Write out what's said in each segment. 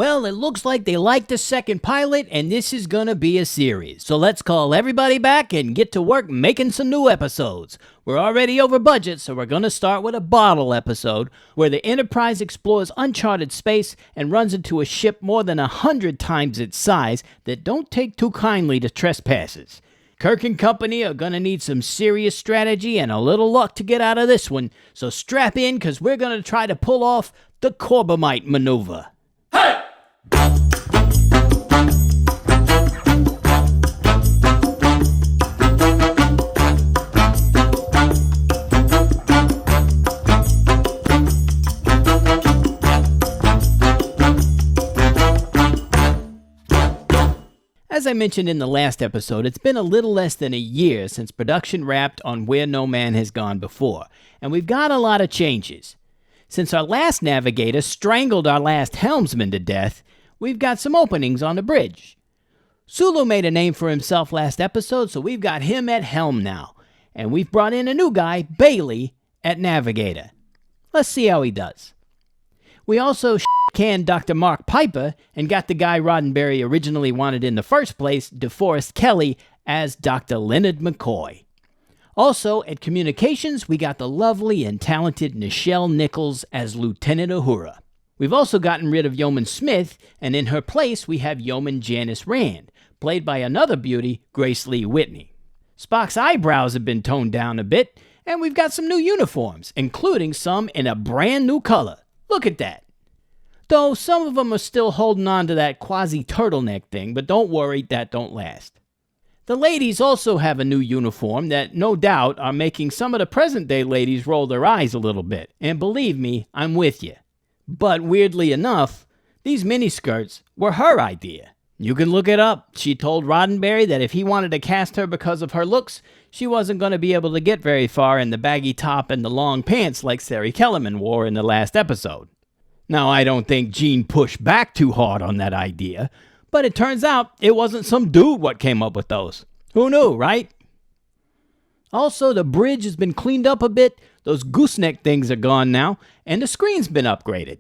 Well, it looks like they liked the second pilot, and this is gonna be a series. So let's call everybody back and get to work making some new episodes. We're already over budget, so we're gonna start with a bottle episode where the Enterprise explores uncharted space and runs into a ship more than 100 times its size that don't take too kindly to trespassers. Kirk and company are gonna need some serious strategy and a little luck to get out of this one, so strap in, because we're gonna try to pull off the Corbomite Maneuver. As I mentioned in the last episode, it's been a little less than a year since production wrapped on Where No Man Has Gone Before, and we've got a lot of changes. Since our last navigator strangled our last helmsman to death, we've got some openings on the bridge. Sulu made a name for himself last episode, so we've got him at helm now, and we've brought in a new guy, Bailey, at navigator. Let's see how he does. We also canned Dr. Mark Piper and got the guy Roddenberry originally wanted in the first place, DeForest Kelley, as Dr. Leonard McCoy. Also, at communications, we got the lovely and talented Nichelle Nichols as Lieutenant Uhura. We've also gotten rid of Yeoman Smith, and in her place, we have Yeoman Janice Rand, played by another beauty, Grace Lee Whitney. Spock's eyebrows have been toned down a bit, and we've got some new uniforms, including some in a brand new color. Look at that. Though some of them are still holding on to that quasi-turtleneck thing, but don't worry, that don't last. The ladies also have a new uniform that, no doubt, are making some of the present-day ladies roll their eyes a little bit. And believe me, I'm with you. But weirdly enough, these miniskirts were her idea. You can look it up. She told Roddenberry that if he wanted to cast her because of her looks, she wasn't going to be able to get very far in the baggy top and the long pants like Sari Kellerman wore in the last episode. Now, I don't think Gene pushed back too hard on that idea, but it turns out it wasn't some dude what came up with those. Who knew, right? Also, the bridge has been cleaned up a bit, those gooseneck things are gone now, and the screen's been upgraded.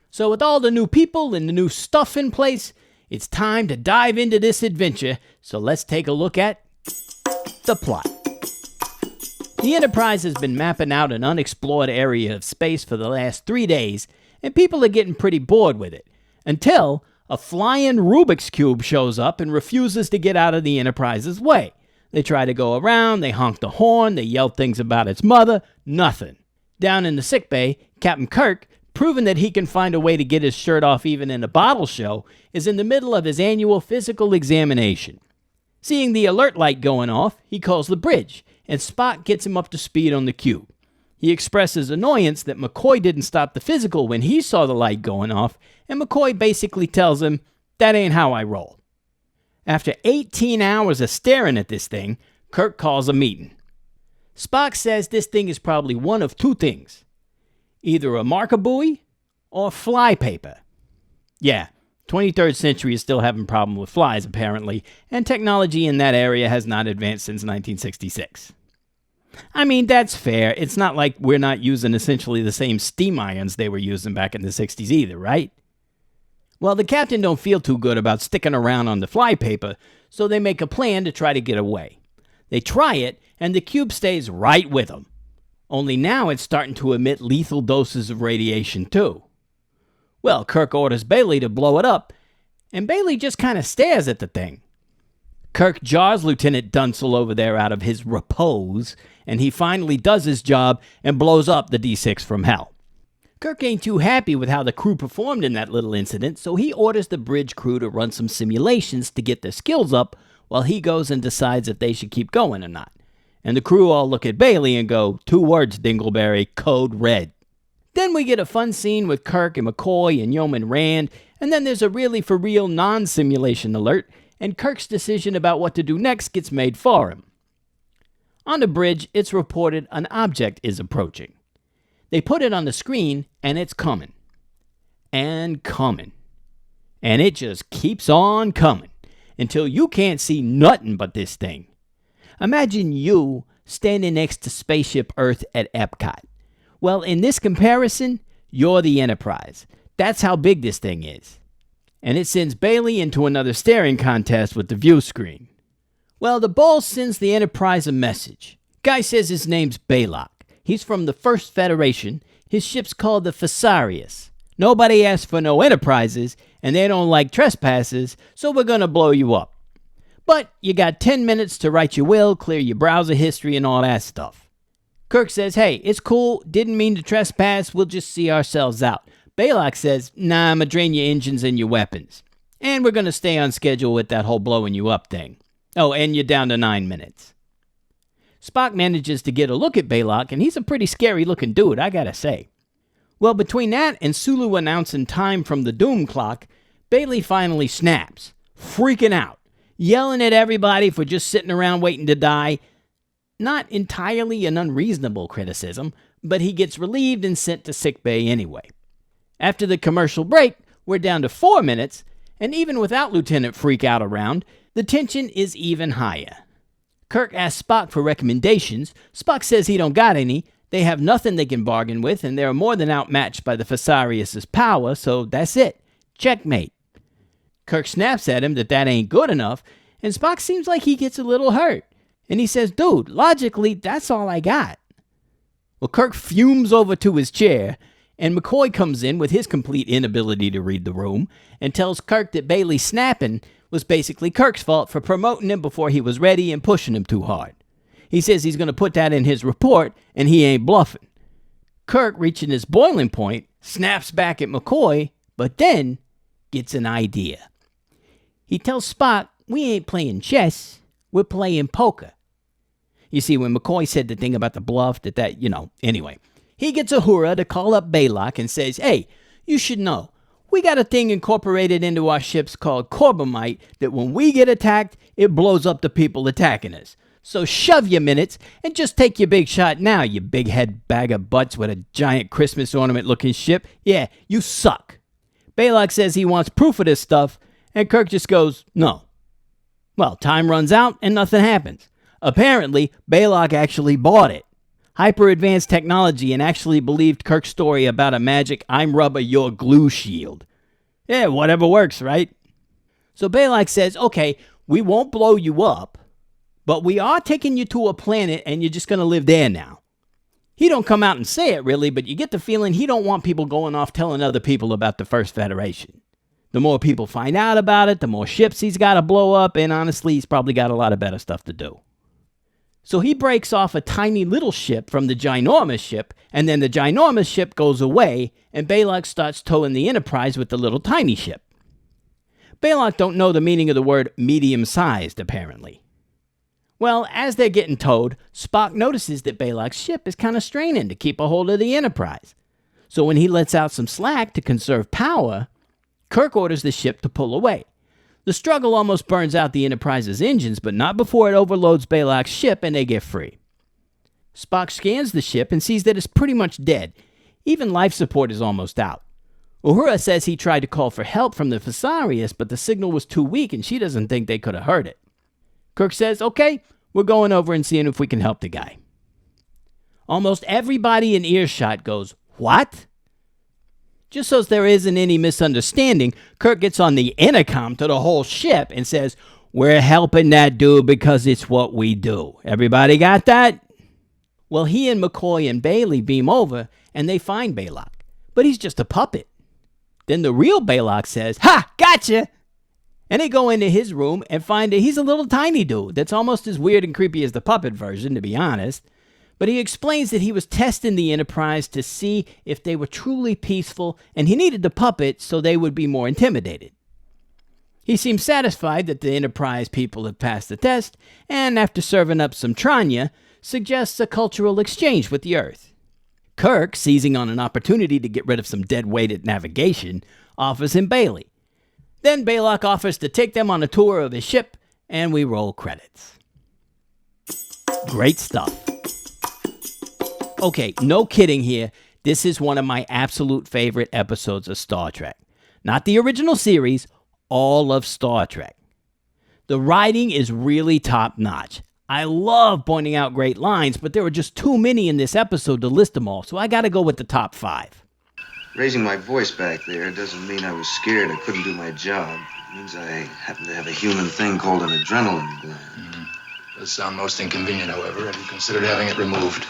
So with all the new people and the new stuff in place, it's time to dive into this adventure, so let's take a look at the plot. The Enterprise has been mapping out an unexplored area of space for the last 3 days, and people are getting pretty bored with it, until a flying Rubik's Cube shows up and refuses to get out of the Enterprise's way. They try to go around, they honk the horn, they yell things about its mother, nothing. Down in the sickbay, Captain Kirk, proving that he can find a way to get his shirt off even in a bottle show, is in the middle of his annual physical examination. Seeing the alert light going off, he calls the bridge, and Spock gets him up to speed on the cube. He expresses annoyance that McCoy didn't stop the physical when he saw the light going off, and McCoy basically tells him, "That ain't how I roll." After 18 hours of staring at this thing, Kirk calls a meeting. Spock says this thing is probably one of two things. Either a marker buoy or flypaper. Yeah, 23rd century is still having problems with flies apparently, and technology in that area has not advanced since 1966. I mean, that's fair. It's not like we're not using essentially the same steam irons they were using back in the 60s either, right? Well, the captain don't feel too good about sticking around on the flypaper, so they make a plan to try to get away. They try it, and the cube stays right with them. Only now it's starting to emit lethal doses of radiation too. Well, Kirk orders Bailey to blow it up, and Bailey just kind of stares at the thing. Kirk jars Lieutenant Dunsel over there out of his repose, and he finally does his job and blows up the D6 from hell. Kirk ain't too happy with how the crew performed in that little incident, so he orders the bridge crew to run some simulations to get their skills up while he goes and decides if they should keep going or not. And the crew all look at Bailey and go, 2 words, Dingleberry, code red. Then we get a fun scene with Kirk and McCoy and Yeoman Rand, and then there's a really for real non-simulation alert, and Kirk's decision about what to do next gets made for him. On the bridge, it's reported an object is approaching. They put it on the screen, and it's coming. And coming. And it just keeps on coming, until you can't see nothing but this thing. Imagine you standing next to Spaceship Earth at Epcot. Well, in this comparison, you're the Enterprise. That's how big this thing is. and it sends Bailey into another staring contest with the view screen. Well, the ball sends the Enterprise a message. Guy says his name's Balok. He's from the First Federation. His ship's called the Fesarius. Nobody asked for no Enterprises, and they don't like trespassers, so we're gonna blow you up. But you got 10 minutes to write your will, clear your browser history, and all that stuff. Kirk says, hey, it's cool, didn't mean to trespass, we'll just see ourselves out. Balok says, nah, I'ma drain your engines and your weapons. And we're gonna stay on schedule with that whole blowing you up thing. Oh, and you're down to 9 minutes. Spock manages to get a look at Balok, and he's a pretty scary looking dude, I gotta say. Well, between that and Sulu announcing time from the doom clock, Bailey finally snaps, freaking out, yelling at everybody for just sitting around waiting to die. Not entirely an unreasonable criticism, but he gets relieved and sent to sickbay anyway. After the commercial break, we're down to 4 minutes, and even without Lieutenant Freakout around, the tension is even higher. Kirk asks Spock for recommendations. Spock says he don't got any. They have nothing they can bargain with, and they're more than outmatched by the Fesarius' power, so that's it. Checkmate. Kirk snaps at him that ain't good enough, and Spock seems like he gets a little hurt. And he says, dude, logically, that's all I got. Well, Kirk fumes over to his chair, and McCoy comes in with his complete inability to read the room, and tells Kirk that Bailey snapping was basically Kirk's fault for promoting him before he was ready and pushing him too hard. He says he's going to put that in his report, and he ain't bluffing. Kirk, reaching his boiling point, snaps back at McCoy, but then gets an idea. He tells Spock, we ain't playing chess, we're playing poker. You see, when McCoy said the thing about the bluff, anyway. He gets Uhura to call up Balok and says, hey, you should know, we got a thing incorporated into our ships called Corbomite that when we get attacked, it blows up the people attacking us. So shove your minutes and just take your big shot now, you big head bag of butts with a giant Christmas ornament looking ship. Yeah, you suck. Balok says he wants proof of this stuff, and Kirk just goes, no. Well, time runs out and nothing happens. Apparently, Balok actually bought it. Hyper-advanced technology, and actually believed Kirk's story about a magic I'm rubber, you're glue shield. Yeah, whatever works, right? So Balok says, okay, we won't blow you up, but we are taking you to a planet and you're just going to live there now. He don't come out and say it really, but you get the feeling he don't want people going off telling other people about the First Federation. The more people find out about it, the more ships he's got to blow up, and honestly, he's probably got a lot of better stuff to do. So he breaks off a tiny little ship from the ginormous ship, and then the ginormous ship goes away, and Balok starts towing the Enterprise with the little tiny ship. Balok don't know the meaning of the word medium-sized, apparently. Well, as they're getting towed, Spock notices that Balok's ship is kind of straining to keep a hold of the Enterprise. So when he lets out some slack to conserve power, Kirk orders the ship to pull away. The struggle almost burns out the Enterprise's engines, but not before it overloads Balok's ship and they get free. Spock scans the ship and sees that it's pretty much dead. Even life support is almost out. Uhura says he tried to call for help from the Fesarius, but the signal was too weak and she doesn't think they could have heard it. Kirk says, okay, we're going over and seeing if we can help the guy. Almost everybody in earshot goes, what? Just so there isn't any misunderstanding, Kirk gets on the intercom to the whole ship and says, we're helping that dude because it's what we do. Everybody got that? Well, he and McCoy and Bailey beam over and they find Balok, but he's just a puppet. Then the real Balok says, ha, gotcha! And they go into his room and find that he's a little tiny dude that's almost as weird and creepy as the puppet version, to be honest. But he explains that he was testing the Enterprise to see if they were truly peaceful, and he needed the puppet so they would be more intimidated. He seems satisfied that the Enterprise people have passed the test, and after serving up some Tranya, suggests a cultural exchange with the Earth. Kirk, seizing on an opportunity to get rid of some dead weight at navigation, offers him Bailey. Then Balok offers to take them on a tour of his ship, and we roll credits. Great stuff. Okay, no kidding here. This is one of my absolute favorite episodes of Star Trek. Not the original series, all of Star Trek. The writing is really top-notch. I love pointing out great lines, but there were just too many in this episode to list them all, so I gotta go with the top 5. Raising my voice back there doesn't mean I was scared I couldn't do my job. It means I happen to have a human thing called an adrenaline gland. Does sound most inconvenient, however. Have you considered having it removed?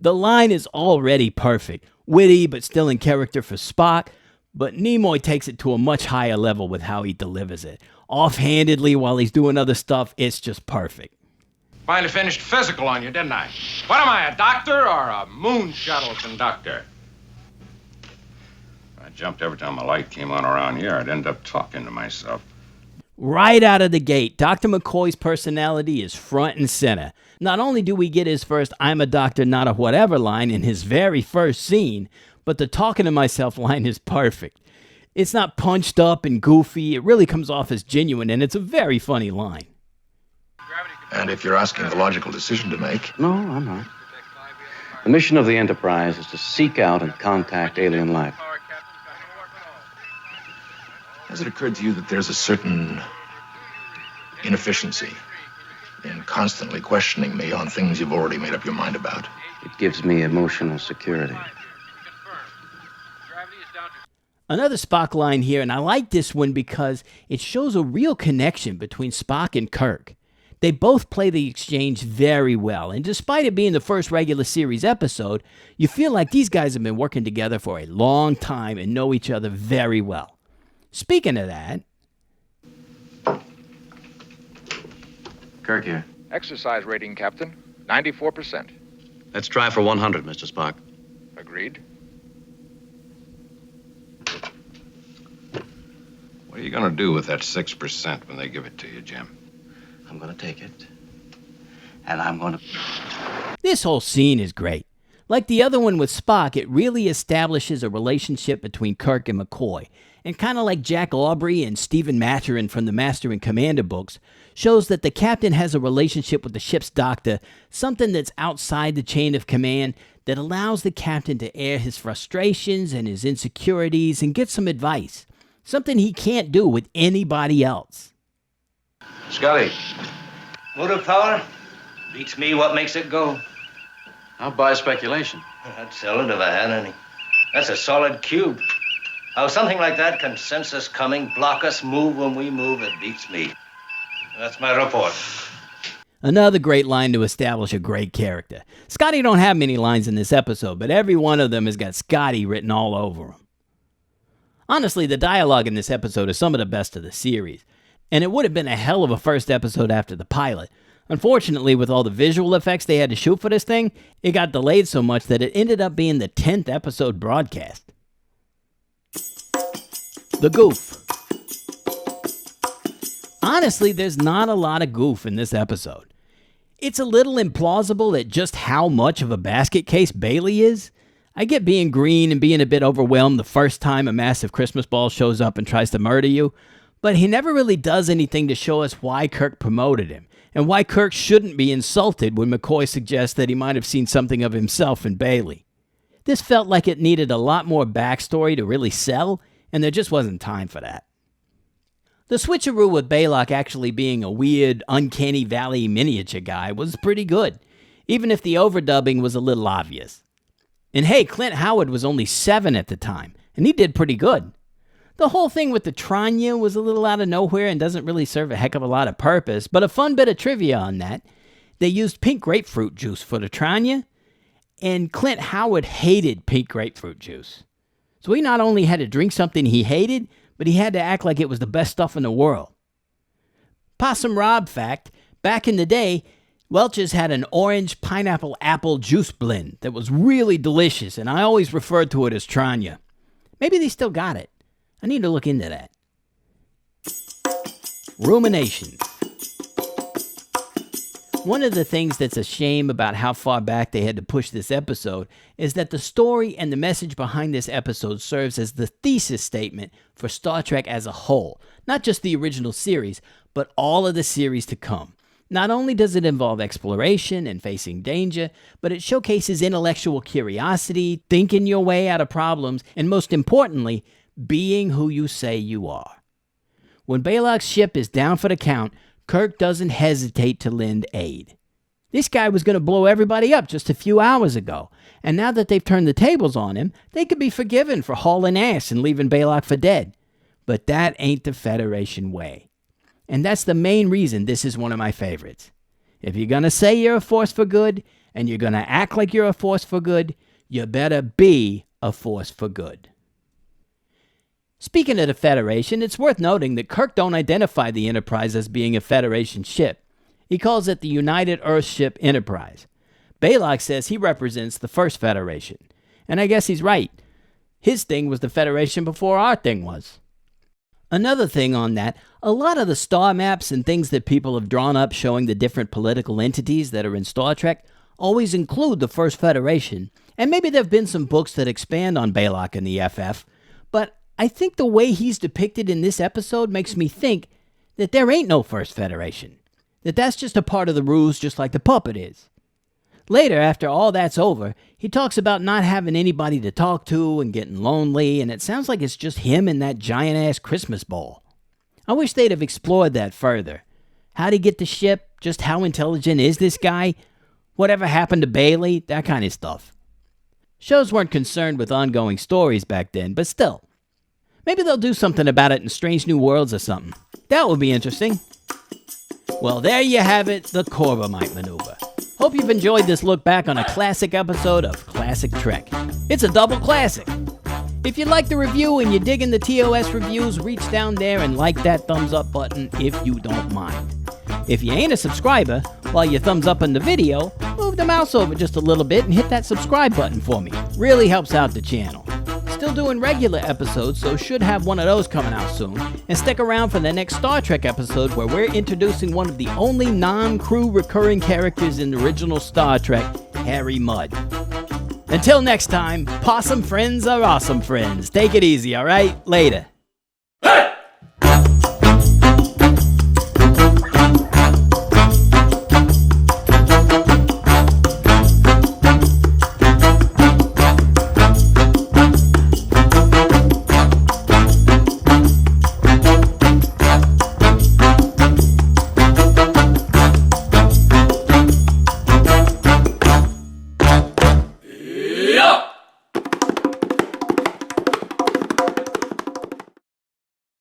The line is already perfect. Witty, but still in character for Spock. But Nimoy takes it to a much higher level with how he delivers it. Offhandedly while he's doing other stuff, it's just perfect. Finally finished physical on you, didn't I? What am I, a doctor or a moon shuttle conductor? I jumped every time a light came on around here. I'd end up talking to myself. Right out of the gate, Dr. McCoy's personality is front and center. Not only do we get his first "I'm a doctor, not a whatever" line in his very first scene, but the talking to myself line is perfect. It's not punched up and goofy. It really comes off as genuine, and it's a very funny line. And if you're asking a logical decision to make... No, I'm not. The mission of the Enterprise is to seek out and contact alien life. Has it occurred to you that there's a certain inefficiency in constantly questioning me on things you've already made up your mind about? It gives me emotional security. Another Spock line here, and I like this one because it shows a real connection between Spock and Kirk. They both play the exchange very well, and despite it being the first regular series episode, you feel like these guys have been working together for a long time and know each other very well. Speaking of that... Kirk here. Exercise rating, Captain. 94%. Let's try for 100, Mr. Spock. Agreed. What are you going to do with that 6% when they give it to you, Jim? I'm going to take it. And I'm going to... This whole scene is great. Like the other one with Spock, it really establishes a relationship between Kirk and McCoy. And kind of like Jack Aubrey and Stephen Maturin from the Master and Commander books, shows that the captain has a relationship with the ship's doctor, something that's outside the chain of command that allows the captain to air his frustrations and his insecurities and get some advice. Something he can't do with anybody else. Scotty. Motive power beats me what makes it go. I'll buy speculation. I'd sell it if I had any. That's a solid cube. How something like that can sense us coming, block us, move when we move, it beats me. That's my report. Another great line to establish a great character. Scotty don't have many lines in this episode, but every one of them has got Scotty written all over him. Honestly, the dialogue in this episode is some of the best of the series, and it would have been a hell of a first episode after the pilot. Unfortunately, with all the visual effects they had to shoot for this thing, it got delayed so much that it ended up being the 10th episode broadcast. The Goof. Honestly, there's not a lot of goof in this episode. It's a little implausible at just how much of a basket case Bailey is. I get being green and being a bit overwhelmed the first time a massive Christmas ball shows up and tries to murder you, but he never really does anything to show us why Kirk promoted him, and why Kirk shouldn't be insulted when McCoy suggests that he might have seen something of himself in Bailey. This felt like it needed a lot more backstory to really sell, and there just wasn't time for that. The switcheroo with Balok actually being a weird, uncanny valley miniature guy was pretty good, even if the overdubbing was a little obvious. And hey, Clint Howard was only 7 at the time, and he did pretty good. The whole thing with the Tranya was a little out of nowhere and doesn't really serve a heck of a lot of purpose, but a fun bit of trivia on that. They used pink grapefruit juice for the Tranya, and Clint Howard hated pink grapefruit juice. So he not only had to drink something he hated, but he had to act like it was the best stuff in the world. Possum Rob fact, back in the day, Welch's had an orange pineapple apple juice blend that was really delicious, and I always referred to it as Tranya. Maybe they still got it. I need to look into that. Ruminations. One of the things that's a shame about how far back they had to push this episode is that the story and the message behind this episode serves as the thesis statement for Star Trek as a whole. Not just the original series, but all of the series to come. Not only does it involve exploration and facing danger, but it showcases intellectual curiosity, thinking your way out of problems, and most importantly, being who you say you are. When Balok's ship is down for the count, Kirk doesn't hesitate to lend aid. This guy was going to blow everybody up just a few hours ago, and now that they've turned the tables on him, they could be forgiven for hauling ass and leaving Balok for dead. But that ain't the Federation way. And that's the main reason this is one of my favorites. If you're going to say you're a force for good, and you're going to act like you're a force for good, you better be a force for good. Speaking of the Federation, it's worth noting that Kirk don't identify the Enterprise as being a Federation ship. He calls it the United Earthship Enterprise. Balok says he represents the First Federation. And I guess he's right. His thing was the Federation before our thing was. Another thing on that, a lot of the star maps and things that people have drawn up showing the different political entities that are in Star Trek always include the First Federation. And maybe there have been some books that expand on Balok and the FF, but I think the way he's depicted in this episode makes me think that there ain't no First Federation. That's just a part of the ruse, just like the puppet is. Later, after all that's over, he talks about not having anybody to talk to and getting lonely, and it sounds like it's just him and that giant-ass Christmas ball. I wish they'd have explored that further. How'd he get the ship? Just how intelligent is this guy? Whatever happened to Bailey? That kind of stuff. Shows weren't concerned with ongoing stories back then, but still. Maybe they'll do something about it in Strange New Worlds or something. That would be interesting. Well, there you have it, the Corbomite Maneuver. Hope you've enjoyed this look back on a classic episode of Classic Trek. It's a double classic. If you like the review and you're digging the TOS reviews, reach down there and like that thumbs up button if you don't mind. If you ain't a subscriber, while you thumbs up on the video, move the mouse over just a little bit and hit that subscribe button for me. Really helps out the channel. Still doing regular episodes, so should have one of those coming out soon. And stick around for the next Star Trek episode where we're introducing one of the only non-crew recurring characters in the original Star Trek, Harry Mudd. Until next time, possum friends are awesome friends. Take it easy, alright? Later.